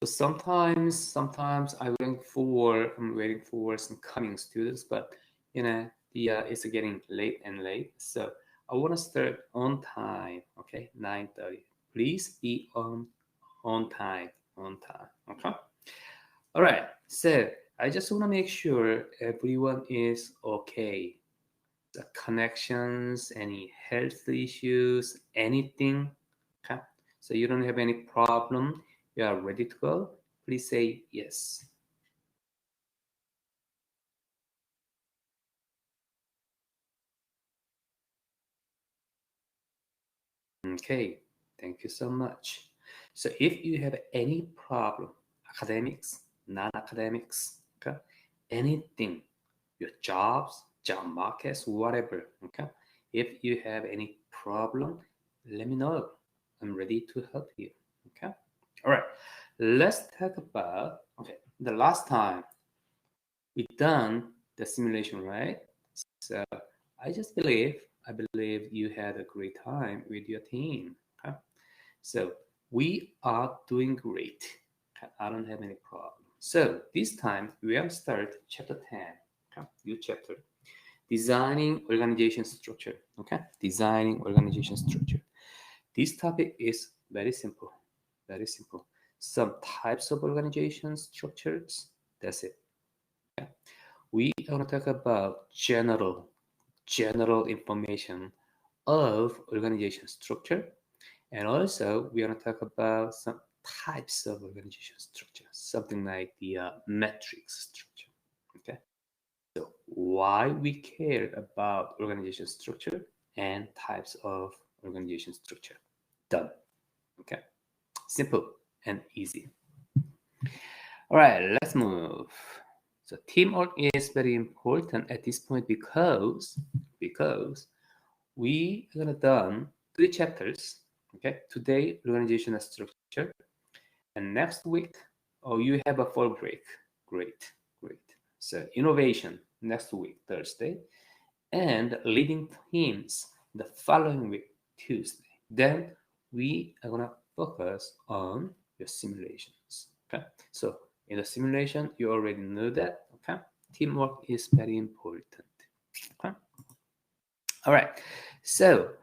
So sometimes I'm waiting for some coming students, but it's getting late and late. So I want to start on time. Okay, 9:30. Please be on time. On time. Okay. All right. So I just want to make sure everyone is okay. The connections, any health issues, anything. Okay. So you don't have any problem. You are ready to go. Please say yes. Okay. Thank you so much. So if you have any problem, academics, non-academics, okay, anything, your jobs, job markets, whatever, okay. If you have any problem, let me know. I'm ready to help you. Okay. All right. Let's talk about the last time we done the simulation, right? So I believe you had a great time with your team. Okay? So we are doing great. Okay? I don't have any problem. So this time we will start chapter 10. Okay? New chapter. Designing organization structure. Okay? Designing organization structure. This topic is very simple. Very simple. Some types of organization structures. That's it. Okay? We are going to talk about general information of organization structure, and also we are going to talk about some types of organization structure, something like the matrix structure. Okay, so why we care about organization structure and types of organization structure. Done. Okay, simple and easy. All right, let's move. So teamwork is very important at this point because we are gonna done 3 chapters. Okay, today organizational structure, and next week, oh, you have a fall break. Great, great. So innovation next week, Thursday, and leading teams the following week, Tuesday. Then we are gonna focus on your simulations. Okay, so in the simulation, you already know that. Okay, teamwork is very important. Okay, all right. So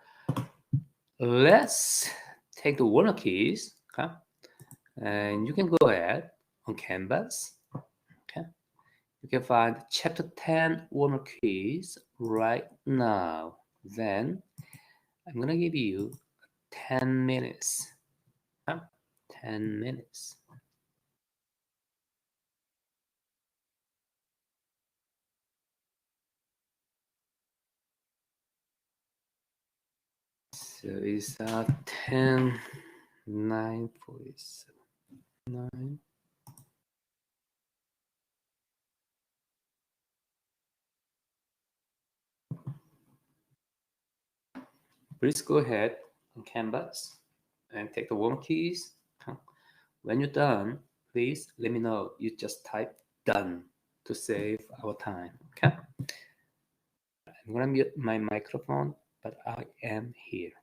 let's take the warner keys. Okay, and you can go ahead on Canvas. Okay, you can find chapter 10 warner keys right now. Then I'm gonna give you 10 minutes. Huh? 10 minutes. So it's 10, 9:47. 9. Please go ahead on Canvas and take the warm keys. Huh? When you're done, please let me know. You just type done to save our time. Okay? I'm gonna mute my microphone, but I am here.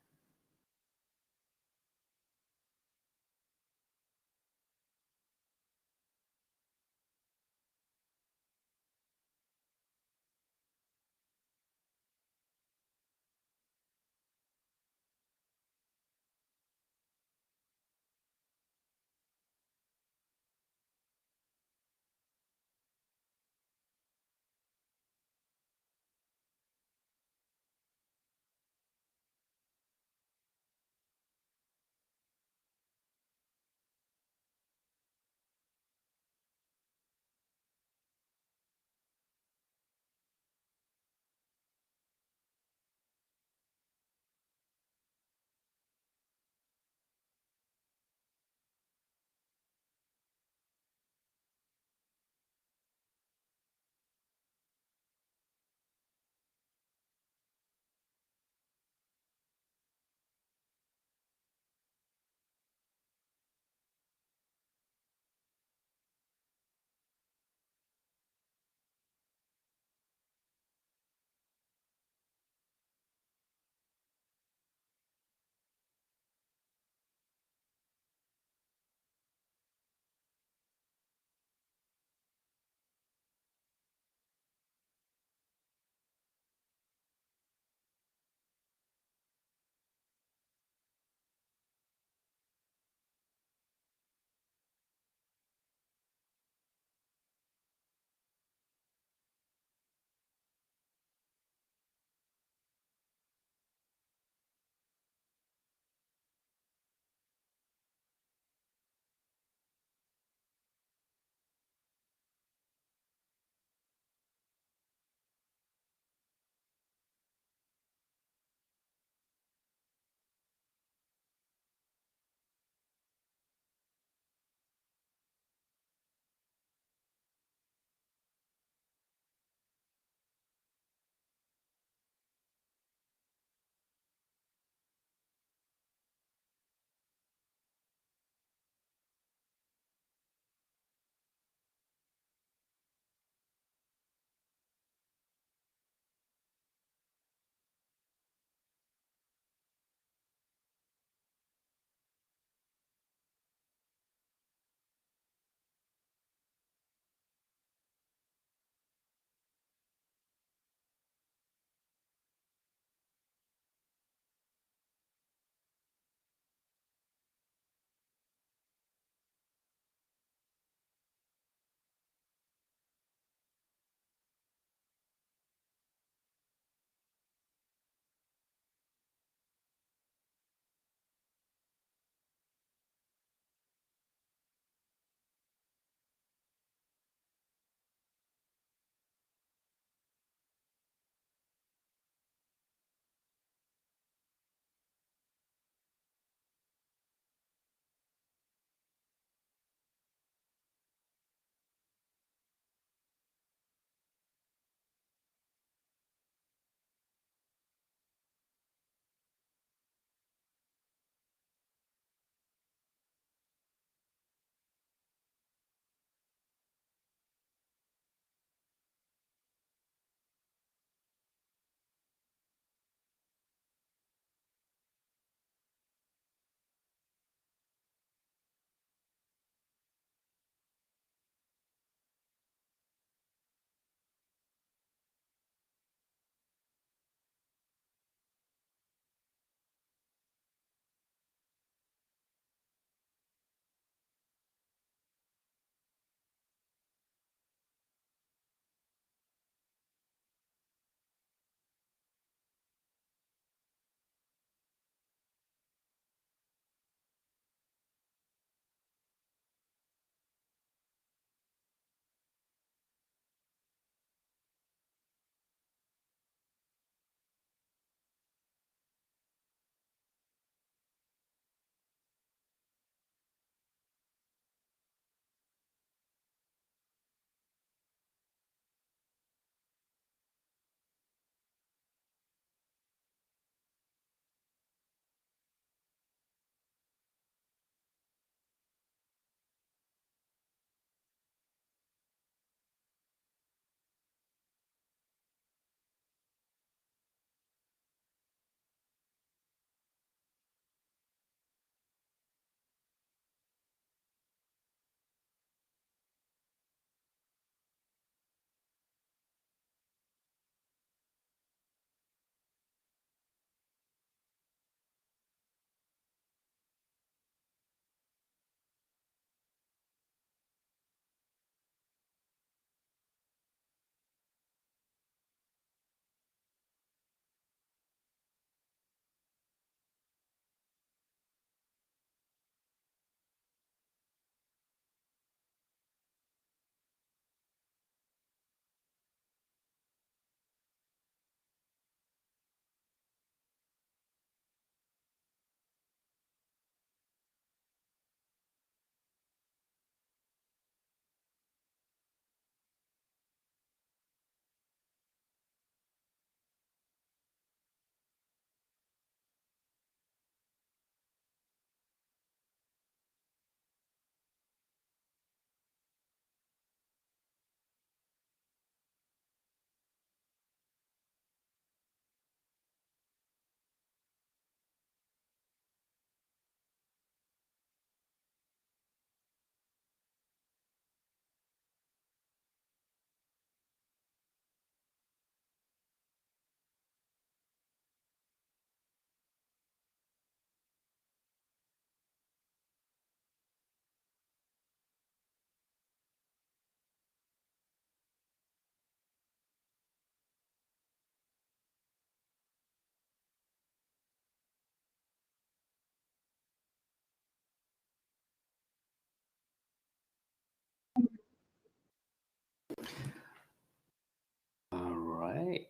right.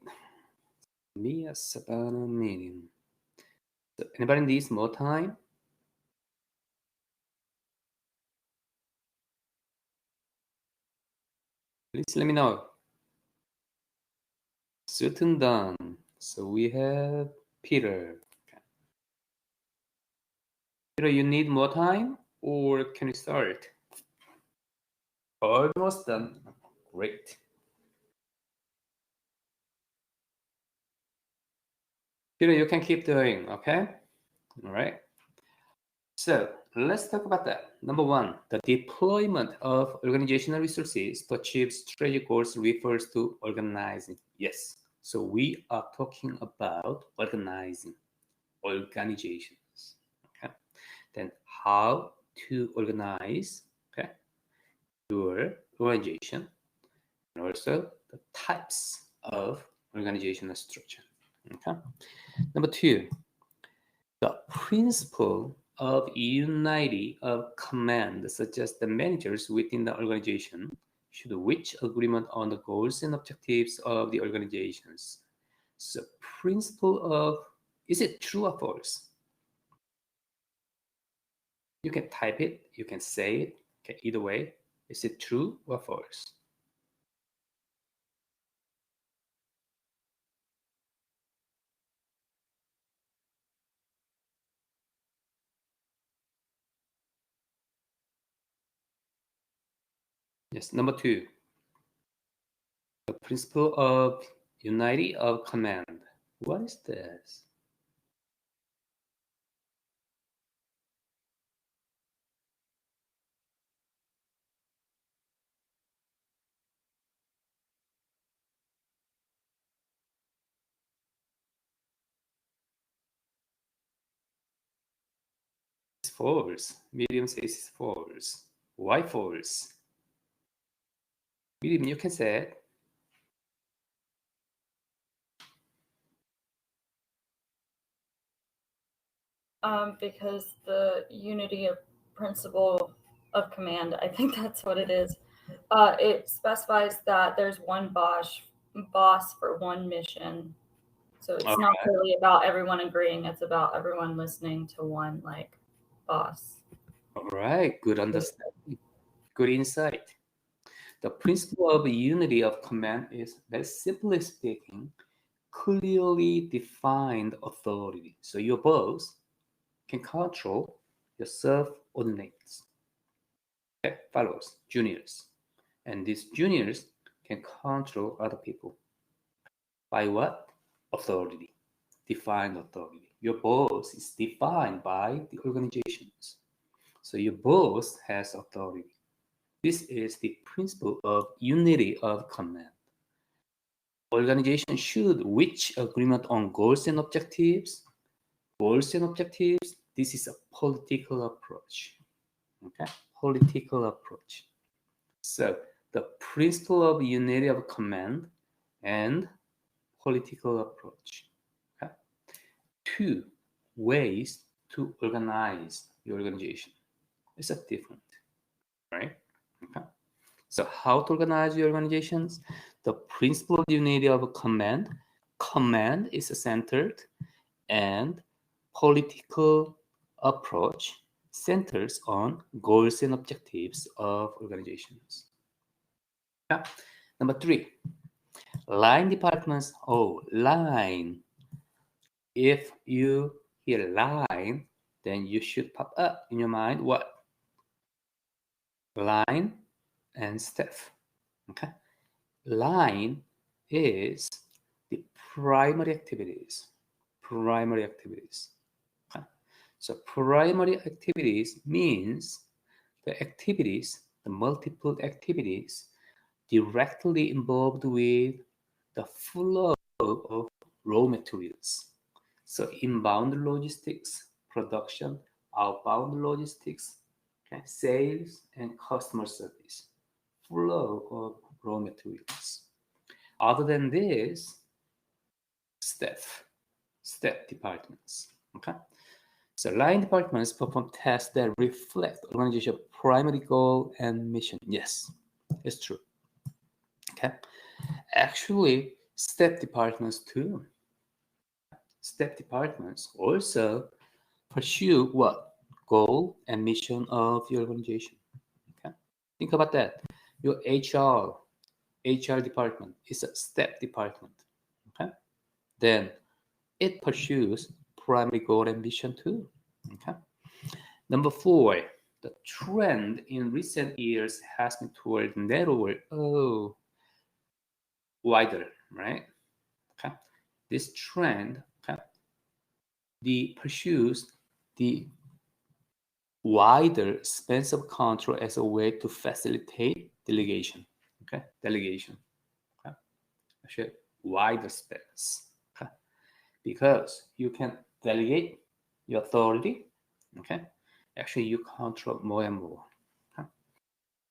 Be a Savannah meeting. So anybody needs more time? Please let me know. Certain done. So we have Peter. Okay. Peter, you need more time or can you start? Almost done. Great. Peter, you can keep doing, okay? All right. So let's talk about that. Number one, the deployment of organizational resources to achieve strategic goals refers to organizing. Yes. So we are talking about organizing organizations. Okay. Then how to organize, okay, your organization, and also the types of organizational structure. Okay. Number two, the principle of unity of command suggests the managers within the organization should reach agreement on the goals and objectives of the organizations. So principle of, is it true or false? You can type it, you can say it, okay, either way. Is it true or false? Yes, number two, the principle of unity of command. What is this? It's false. Medium says it's false. Why false? Medium, you can say it. Because the unity of principle of command, I think that's what it is. It specifies that there's one boss for one mission. So it's not really about everyone agreeing, it's about everyone listening to one like boss. All right, good understanding, good insight. The principle of unity of command is, very simply speaking, clearly defined authority. So your boss can control your subordinates, okay, fellows, juniors. And these juniors can control other people. By what? Authority. Defined authority. Your boss is defined by the organizations. So your boss has authority. This is the principle of unity of command. Organization should reach agreement on goals and objectives. Goals and objectives, this is a political approach. Okay? Political approach. So the principle of unity of command and political approach. Okay? Two ways to organize your organization. It's a different, right? Okay. So how to organize your organizations? The principle of unity of command. Command is centered and political approach centers on goals and objectives of organizations. Yeah. Number three, line departments. Oh, line. If you hear line, then you should pop up in your mind what? Line and staff. Okay. Line is the primary activities. Primary activities. Okay. So primary activities means the activities, the multiple activities directly involved with the flow of raw materials. So inbound logistics, production, outbound logistics, okay, sales, and customer service, flow of raw materials. Other than this, staff departments. Okay. So line departments perform tasks that reflect organization's primary goal and mission. Yes, it's true. Okay. Actually, Step departments too. Step departments also pursue what? Goal and mission of your organization. Okay? Think about that. Your HR department is a step department. Okay? Then it pursues primary goal and mission too. Okay? Number 4, the trend in recent years has been toward narrower, wider, right? Okay. This trend, okay, the pursues the wider spans of control as a way to facilitate delegation. Okay, delegation. Okay, actually wider spans. Okay, because you can delegate your authority. Okay, actually you control more and more. Okay?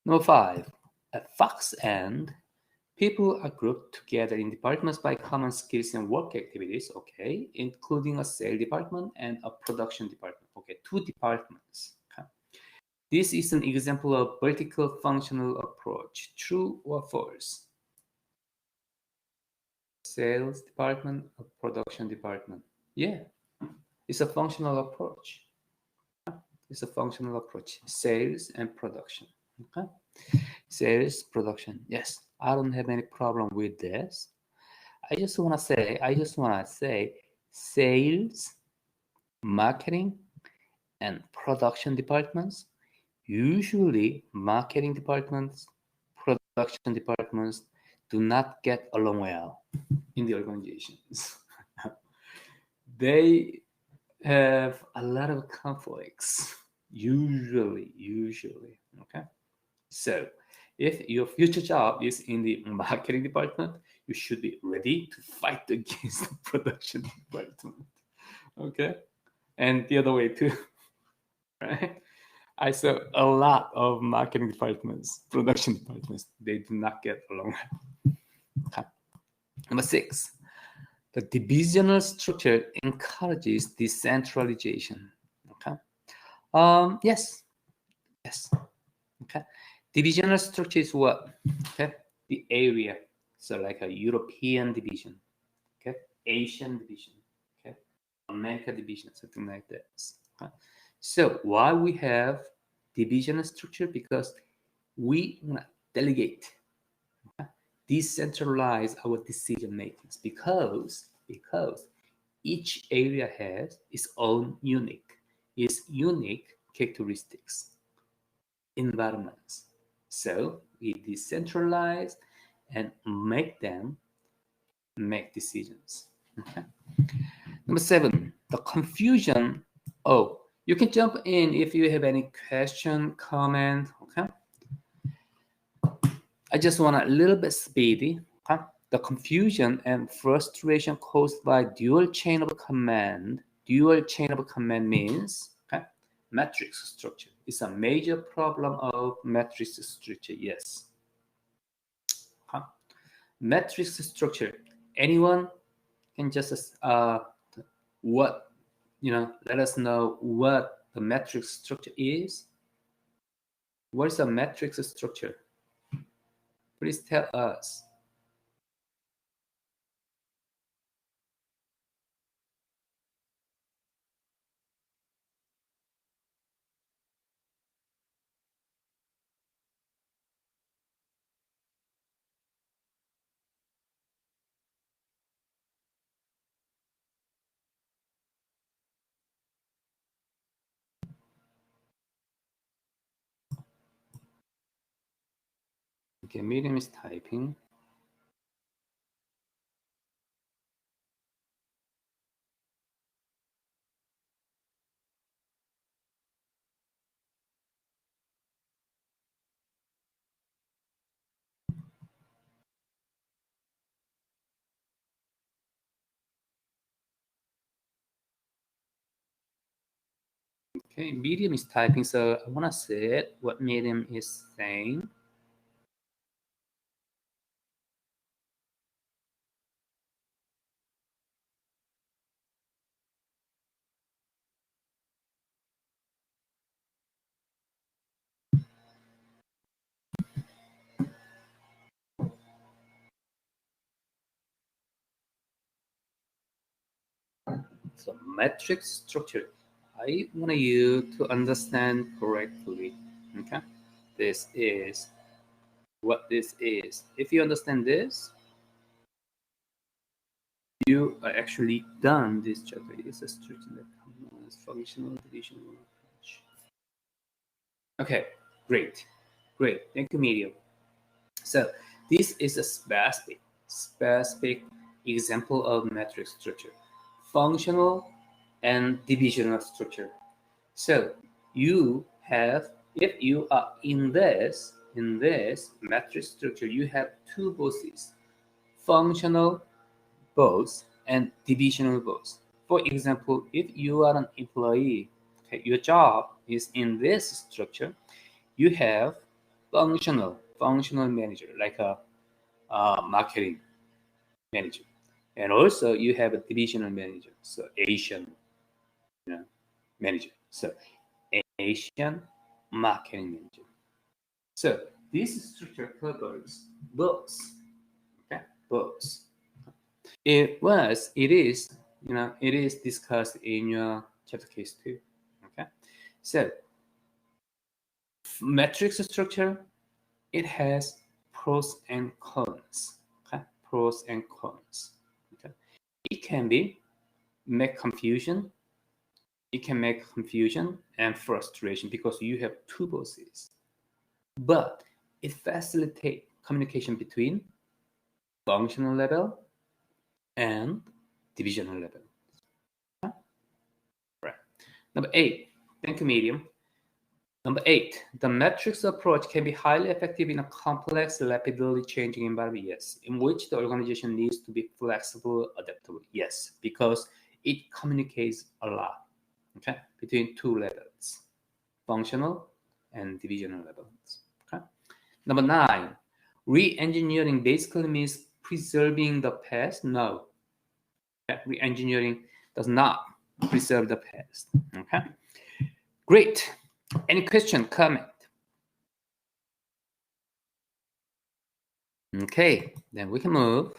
Number 5, at Fox End, people are grouped together in departments by common skills and work activities, okay, including a sales department and a production department, okay, 2 departments. Okay. This is an example of vertical functional approach. True or false? Sales department or production department? Yeah, it's a functional approach. It's a functional approach. Sales and production. Okay. Sales, production. Yes, I don't have any problem with this. I just want to say sales, marketing, and production departments. Usually, marketing departments, production departments do not get along well in the organizations. They have a lot of conflicts, usually. Okay. So, if your future job is in the marketing department, you should be ready to fight against the production department. Okay? And the other way too, right? I saw a lot of marketing departments, production departments, they do not get along. Okay. Number 6, the divisional structure encourages decentralization. Okay. Yes. Okay. Divisional structure is what? Okay. The area. So like a European division. Okay. Asian division. Okay. America division, something like that. Okay. So why we have divisional structure? Because we delegate, okay, decentralize our decision makings because each area has its own unique characteristics, environments. So we decentralize and make them make decisions. Okay. Number 7, the confusion. Oh, you can jump in if you have any question, comment. Okay. I just want a little bit speedy. Okay. The confusion and frustration caused by dual chain of command. Dual chain of command means, okay, matrix structure. It's a major problem of matrix structure. Yes. Okay. Matrix structure. Anyone can just what let us know what the matrix structure is. What is a matrix structure? Please tell us. Okay, Medium is typing. Okay, Medium is typing, so I want to say what Medium is saying. So matrix structure, I want you to understand correctly. Okay, this is what this is. If you understand this, you are actually done this chapter. It's a structure that combines functional division. Okay, great, great. Thank you, Medium. So this is a specific example of matrix structure, functional and divisional structure. So you have, if you are in this matrix structure, you have two bosses, functional boss and divisional boss. For example, if you are an employee, okay, your job is in this structure, you have functional manager, like a marketing manager, and also you have a divisional manager, so Asian, manager, so Asian marketing manager. So this structure covers both. Okay, both. It is discussed in your chapter case 2. Okay, so matrix structure, it has pros and cons. Okay, pros and cons. Okay, it can be make confusion. It can make confusion and frustration because you have two bosses. But it facilitates communication between functional level and divisional level. Okay? Right. Number 8, thank you, Medium. Number 8, the matrix approach can be highly effective in a complex, rapidly changing environment. Yes, in which the organization needs to be flexible, adaptable. Yes, because it communicates a lot, okay, between two levels, functional and divisional levels. Okay. Number 9, re-engineering basically means preserving the past. No, okay. Re-engineering does not preserve the past. Okay, great. Any question, comment? Okay, then we can move.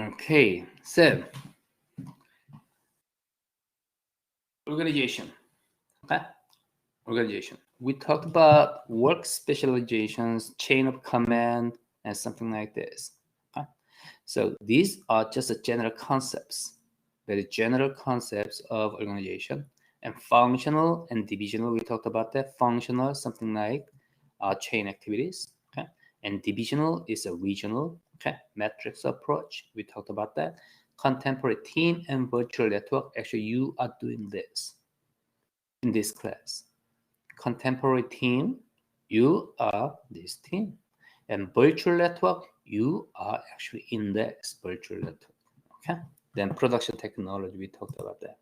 Okay, so organization. Okay, organization. We talked about work specializations, chain of command, and something like this. Okay? So these are just general concepts, very general concepts of organization. And functional and divisional, we talked about that. Functional, something like chain activities. Okay, and divisional is a regional, okay, matrix approach. We talked about that. Contemporary team and virtual network. Actually, you are doing this in this class. Contemporary team, you are this team. And virtual network, you are actually in this virtual network. Okay. Then production technology, we talked about that.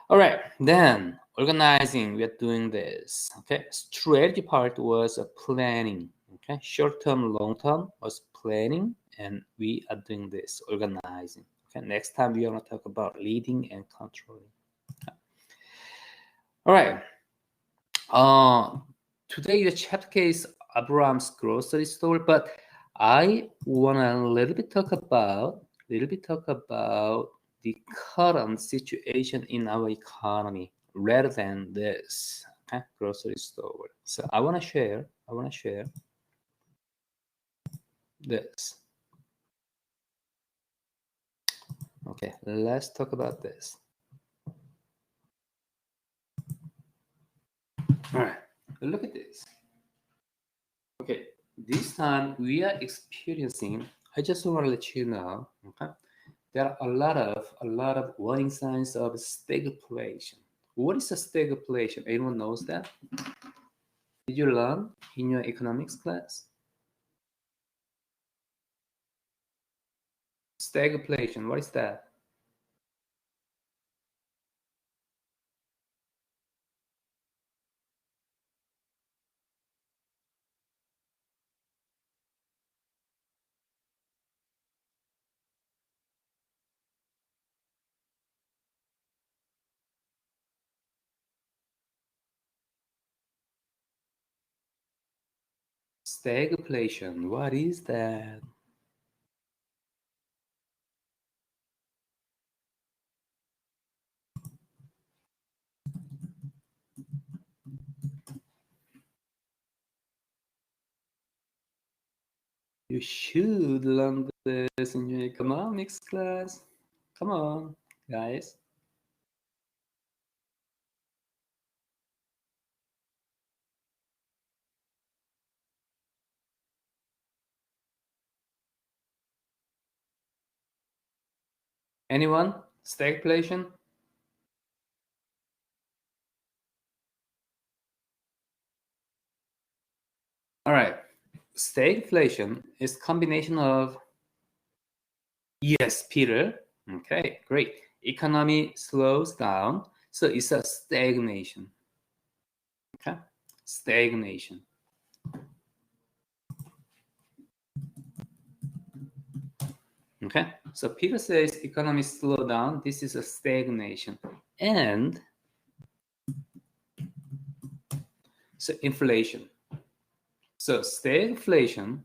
All right. Then organizing, we are doing this. Okay. Strategy part was planning. Okay. Short term, long term was planning, and we are doing this organizing. Okay. Next time we are going to talk about leading and controlling. Okay. All right. Today the chapter case Abraham's grocery store, but I wanna a little bit talk about the current situation in our economy rather than this, okay, grocery store. So I wanna share this. Okay, let's talk about this. All right, look at this. Okay, this time we are experiencing, I just want to let you know, okay, there are a lot of warning signs of stagflation. What is a stagflation? Anyone knows that? Did you learn in your economics class? Stagflation, what is that? Stagflation. What is that? You should learn this in your economics class. Come on, guys. Anyone? Stagflation? All right. Stagflation is combination of, yes, Peter. Okay, great. Economy slows down, so it's a stagnation. Okay, stagnation. Okay, so Peter says economy slow down. This is a stagnation, and so inflation. So stagflation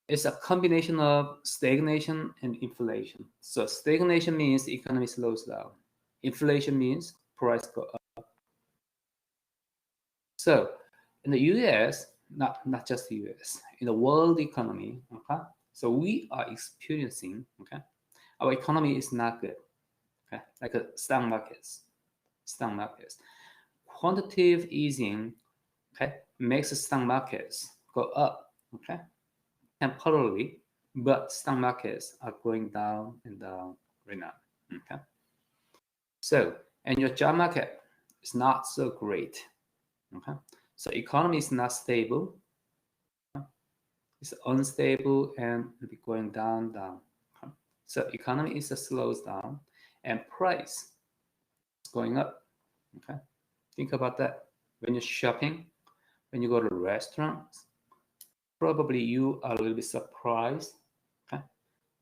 is a combination of stagnation and inflation. So stagnation means the economy slows down. Inflation means price go up. So in the US, not just the US, in the world economy, okay, so we are experiencing, okay, our economy is not good, okay, like a stock markets. Quantitative easing, okay, makes the stock markets go up, okay, temporarily, but stock markets are going down and down right now, okay. So, and your job market is not so great, okay. So economy is not stable, it's unstable and will be going down. Okay? So economy is a slows down and price is going up. Okay, think about that. When you're shopping, when you go to restaurants, probably you are a little bit surprised. Okay,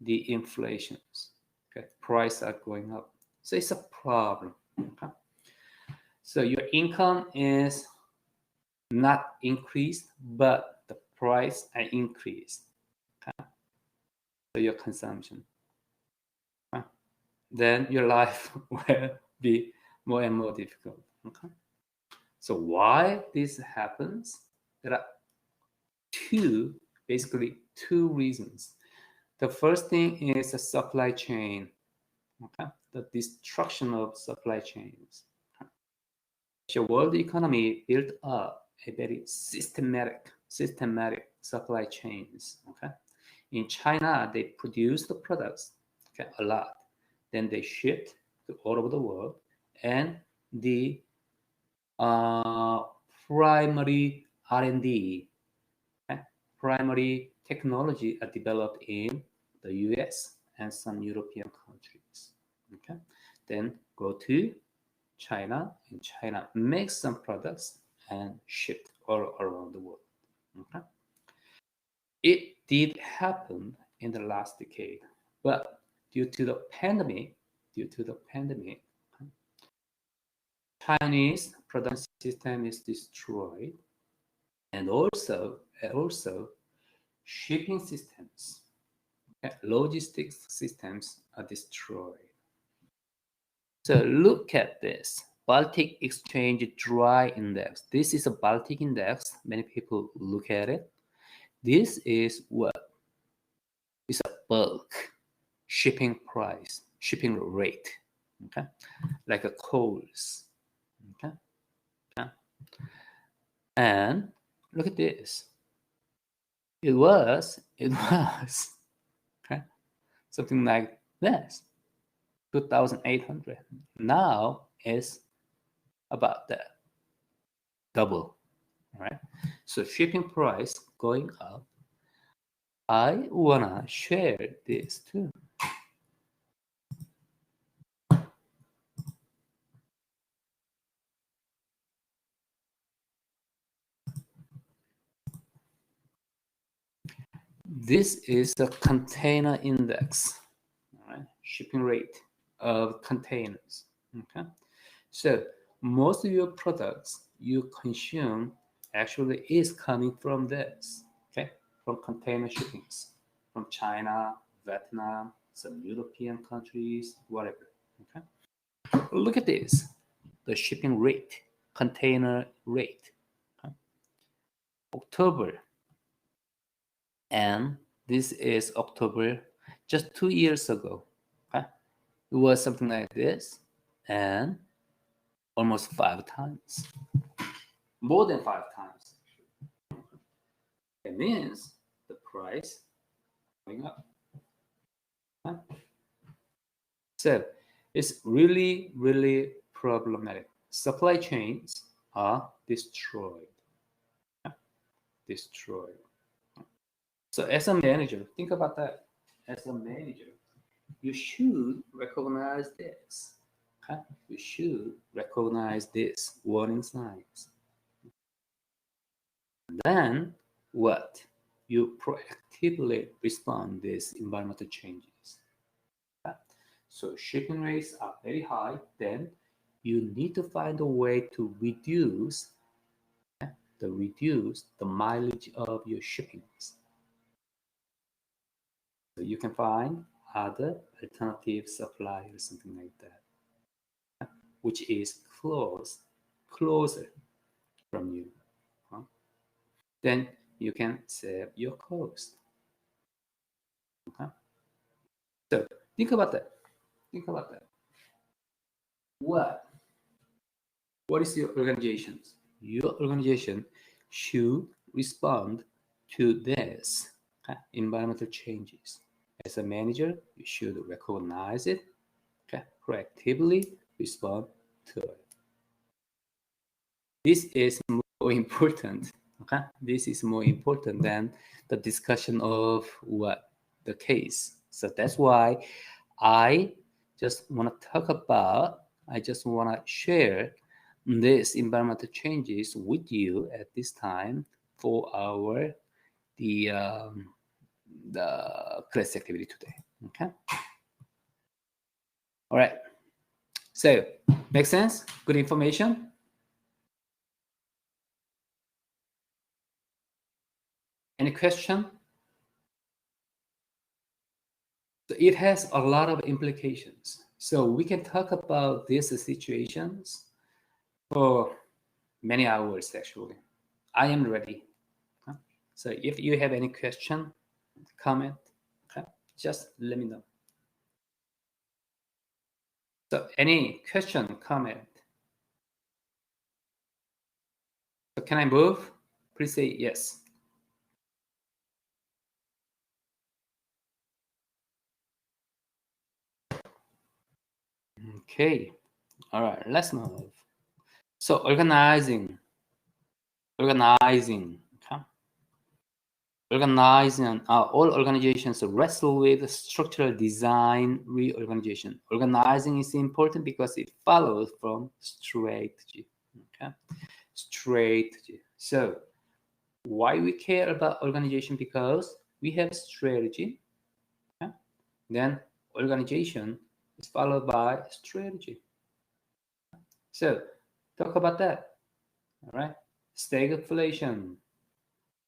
the inflations. Okay, prices are going up. So it's a problem. Okay, so your income is not increased, but the price are increased. Okay, so your consumption. Okay? Then your life will be more and more difficult. Okay. So why this happens? There are basically two reasons. The first thing is the supply chain. Okay, the destruction of supply chains. Okay? The world economy built up a very systematic supply chains. Okay, in China they produce the products, okay, a lot. Then they shipped to all over the world, and the uh, primary R&D, okay, primary technology are developed in the US and some European countries. Okay, then go to China, and China makes some products and shipped all around the world. Okay, it did happen in the last decade, but due to the pandemic, Chinese production system is destroyed, and also shipping systems, okay, logistics systems are destroyed. So look at this Baltic Exchange Dry Index. This is a Baltic index. Many people look at it. This is what is a bulk shipping price, shipping rate. Okay, like a coals. Okay, okay. And look at this. It was okay, something like this, 2,800. Now is about that, double, right? So shipping price going up. I wanna share this too. This is the container index, all right? Shipping rate of containers. Okay, so most of your products you consume actually is coming from this, okay? From container shippings, from China, Vietnam, some European countries, whatever, okay? Look at this, the shipping rate, container rate, okay? October, and this is October just 2 years ago, okay? It was something like this, and almost 5 times, more than 5 times. It means the price going up. Huh? So it's really, really problematic. Supply chains are destroyed. Huh? Destroyed. So as a manager, think about that. As a manager, you should recognize this. Huh? You should recognize this warning signs. And then what? You proactively respond to these environmental changes. So shipping rates are very high, then you need to find a way to reduce the mileage of your shippings. So you can find other alternative suppliers, something like that, which is closer from you. Huh? Then you can save your cost. Okay? So think about that. Think about that. What is your organization? Your organization should respond to this environmental changes. As a manager, you should recognize it, proactively respond to it. This is more important. Okay, this is more important than the discussion of what the case. So that's why I just want to talk about. I just want to share this environmental changes with you at this time for the class activity today. Okay. All right. So, make sense? Good information? Any question? So it has a lot of implications. So we can talk about these situations for many hours, actually. I am ready. So if you have any question, comment, just let me know. So any question, comment? So can I move? Please say yes. Okay. All right, let's move. So organizing. Okay? Organizing. All organizations wrestle with structural design reorganization. Organizing is important because it follows from strategy. Okay, strategy. So why we care about organization? Because we have strategy. Okay? Then organization is followed by strategy. So talk about that. All right. Stagflation.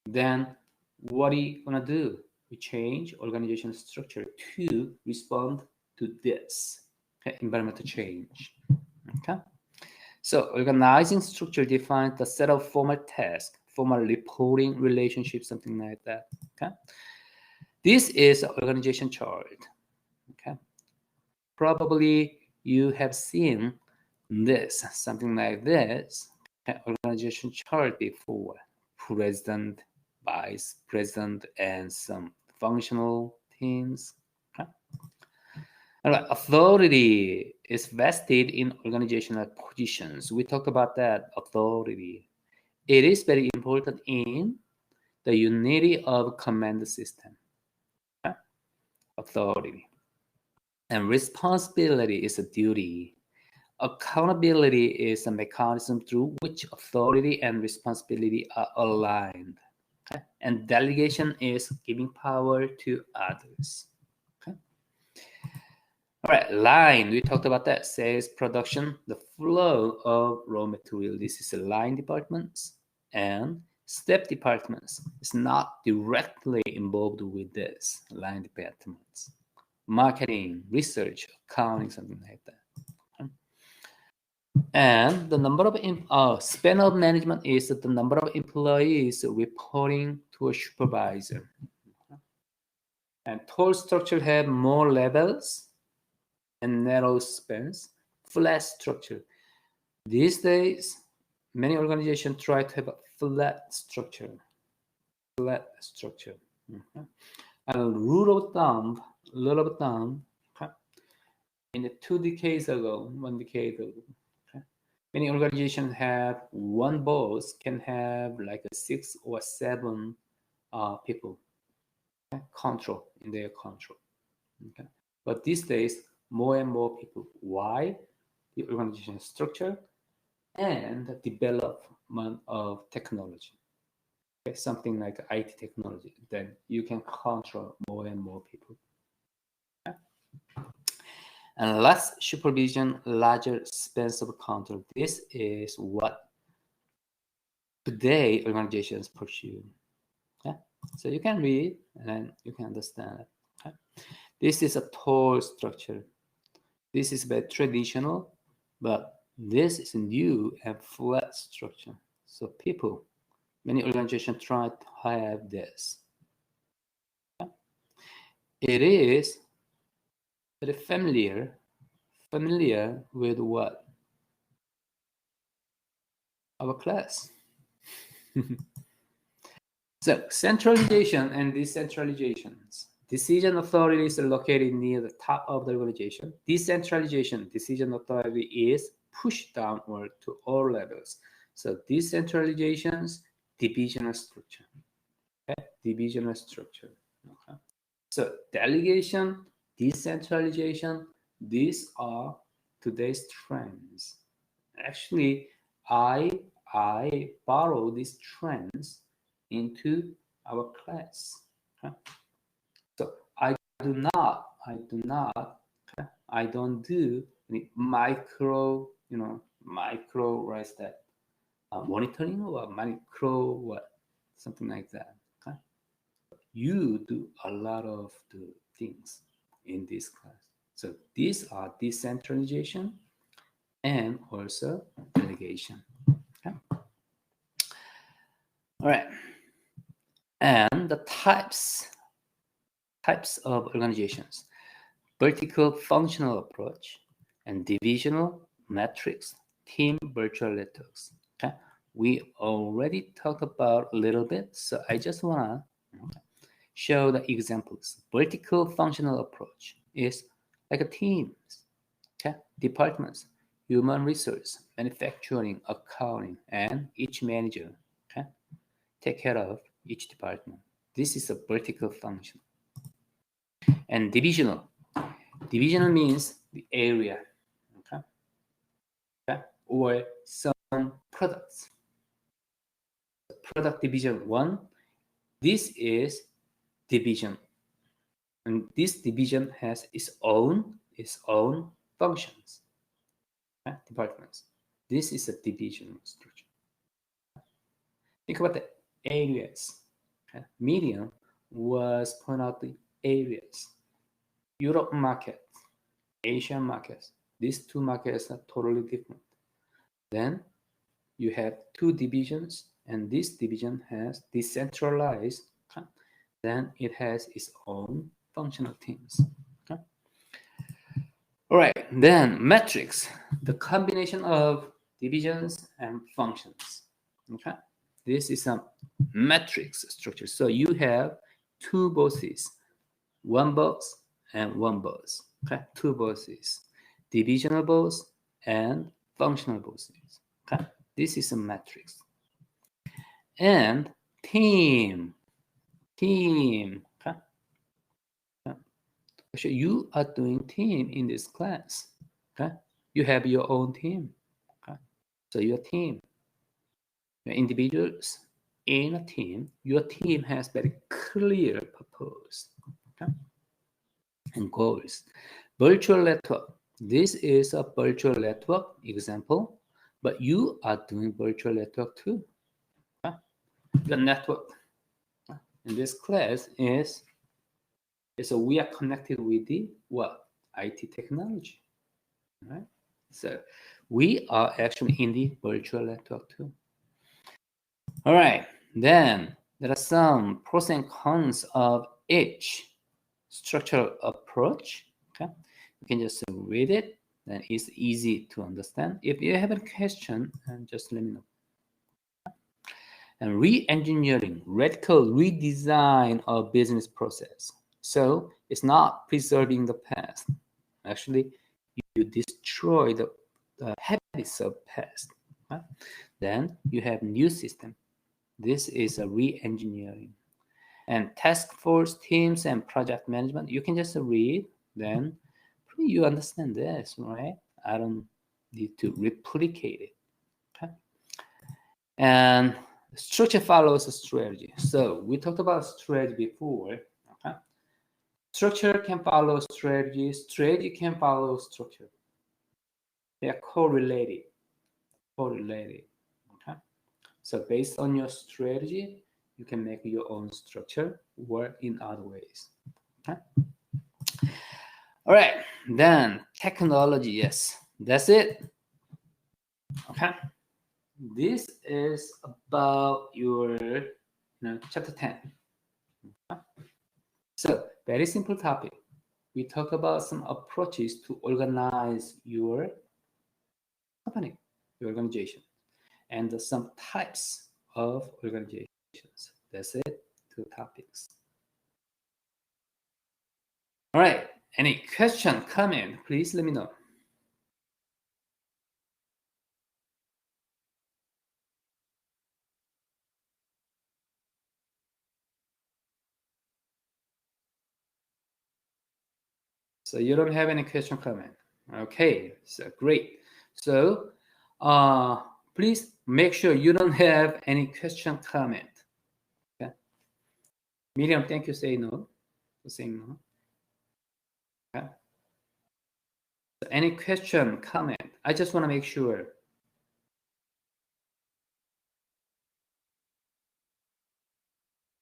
Then what are you gonna do? We change organization structure to respond to this environmental change. Okay. So organizing structure defines the set of formal tasks, formal reporting relationships, something like that. Okay. This is an organization chart. Okay. Probably you have seen this, something like this, organization chart before. President, vice president, and some functional teams. Okay. All right. Authority is vested in organizational positions. We talked about that authority. It is very important in the unity of command system. Okay. Authority. And responsibility is a duty. Accountability is a mechanism through which authority and responsibility are aligned. Okay? And delegation is giving power to others. Okay? All right, line, we talked about that. Sales, production, the flow of raw material. This is a line departments. and step departments is not directly involved with this line departments. Marketing, research, accounting, something like that. And the number of span of management is the number of employees reporting to a supervisor. And tall structure have more levels and narrow spans. Flat structure. These days, many organizations try to have a flat structure. Flat structure. And a rule of thumb, in the 2 decades ago, 1 decade ago, many organizations have one boss can have like a 6 or 7 people control in their control. Okay. But these days, more and more people. Why? The organization structure and the development of technology. Okay. Something like IT technology, then you can control more and more people. Okay. And less supervision, larger spans of control. This is what today organizations pursue. Okay? So you can read and you can understand it. Okay? This is a tall structure. This is very traditional, but this is a new and flat structure. So people, many organizations try to have this. Okay? It is very familiar with what? Our class. So centralization and decentralizations. Decision authority is located near the top of the organization. Decentralization, decision authority is pushed downward to all levels. So decentralizations, divisional structure. Okay? Divisional structure. Okay. So delegation, decentralization, these are today's trends. Actually, I borrow these trends into our class. Okay? So I don't do any micro what's that? Monitoring or micro what? Something like that. Okay? You do a lot of the things in this class. So these are decentralization and also delegation. Okay? All right. And the types of organizations: vertical functional approach and divisional matrix team virtual networks. Okay, we already talked about a little bit, so I just want to show the examples. Vertical functional approach is like a teams, okay, departments, human resource, manufacturing, accounting, and each manager, okay, take care of each department. This is a vertical function. And divisional means the area, okay, or some products. Product division 1, this is division, and this division has its own functions, okay, departments. This is a division structure. Think about the areas. Okay. Medium was point out the areas. Europe market, Asian markets. These 2 markets are totally different. Then you have 2 divisions, and this division has decentralized. Okay? Then it has its own functional teams. Okay? All right, then matrix, the combination of divisions and functions. Okay, this is a matrix structure. So you have 2 bosses, 1 boss and 1 boss. Okay, 2 bosses, divisional boss and functional bosses. Okay, this is a matrix. And team. Okay. So you are doing team in this class. Okay, you have your own team. Okay, so your team, your individuals in a team. Your team has very clear purpose. Okay, and goals. Virtual network. This is a virtual network example, but you are doing virtual network too. the network in this class is so we are connected with the what? IT technology, right? So we are actually in the virtual network too. All right, then there are some pros and cons of each structural approach. Okay, you can just read it, then it's easy to understand. If you have a question, just let me know. And re-engineering, radical redesign of business process. So it's not preserving the past. Actually, you destroy the habits of past. Right? Then you have new system. This is a re-engineering. And task force teams and project management, you can just read, then you understand this, right? I don't need to replicate it. Okay? And structure follows a strategy. So we talked about strategy before. Okay? Structure can follow strategy. Strategy can follow structure. They are correlated. Correlated. Okay? So based on your strategy, you can make your own structure work in other ways. Okay? All right. Then technology. Yes, that's it. Okay. This is about your chapter 10. So very simple topic. We talk about some approaches to organize your company, your organization, and some types of organizations. That's it, 2 topics. All right, any question, comment, please let me know. So you don't have any question, comment. Okay, so great. So please make sure you don't have any question, comment. Okay. Miriam, thank you. Say no. For saying no. Okay. So any question, comment? I just want to make sure.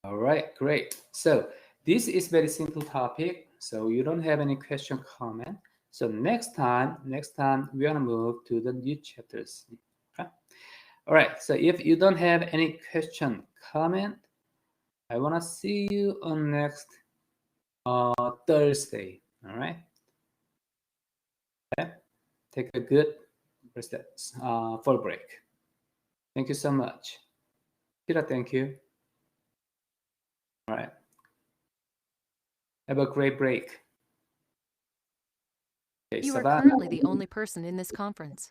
All right, great. So this is very simple topic. So you don't have any question, comment. So next time we're gonna move to the new chapters. Okay. All right. So if you don't have any question, comment, I wanna see you on next Thursday. All right. Okay. Take a good full break. Thank you so much. Kira, thank you. All right. Have a great break. Okay, You are currently the only person in this conference.